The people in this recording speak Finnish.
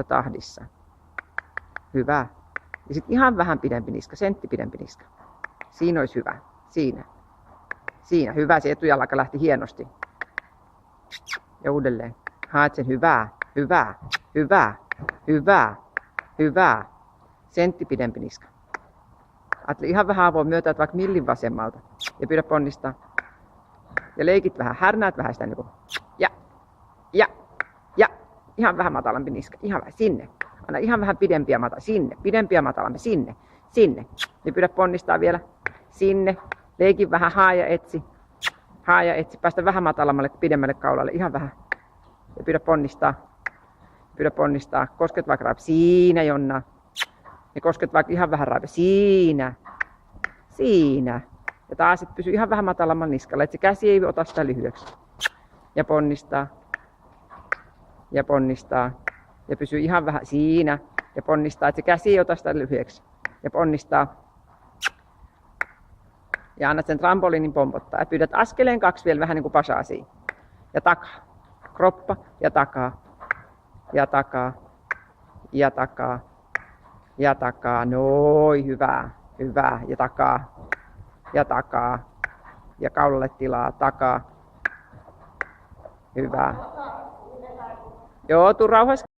tahdissa. Hyvä. Ja sitten ihan vähän pidempi niska, sentti pidempi niska. Siinä olisi hyvä. Siinä. Siinä. Hyvä. Se etujalka lähti hienosti. Ja uudelleen. Haet sen. Hyvä. Hyvä. Hyvä. Hyvä. Hyvä. Sentti pidempi niska. Ajattele ihan vähän avoin myötä, vaikka millin vasemmalta. Ja pyydä ponnistaa. Ja leikit vähän. Härnäät vähän sitä niinku. Ja. Ihan vähän matalampi niska. Ihan vähän. Sinne. Anna ihan vähän pidempiä matalampi. Sinne. Pidempiä matalampi. Sinne. Sinne. Ja pyydä ponnistaa vielä. Sinne. Leikin vähän. Haaja etsi. Haaja etsi. Päästä vähän matalammalle, pidemmälle kaulalle. Ihan vähän. Ja pyydä ponnistaa. Pyydä ponnistaa. Kosket vaikka raipa. Siinä, Jonna. Ja kosket vaikka ihan vähän raipa. Siinä. Siinä. Ja taas et pysy ihan vähän matalamman niskalla. Et se käsi ei ota sitä lyhyeksi. Ja ponnistaa. Ja ponnistaa. Ja pysy ihan vähän siinä. Ja ponnistaa. Et se käsi ei ota sitä lyhyeksi. Ja ponnistaa. Ja annat sen trampoliinin pompottaa. Ja pyydät askeleen 2 vielä vähän niin kuin pasaasiin. Ja takaa. Kroppa ja takaa. Ja takaa. Ja takaa. Ja takaa. Noin. Hyvä. Hyvä. Ja takaa. Ja takaa. Ja kaulalle tilaa. Takaa. Hyvä. Joo, tuu rauhassa.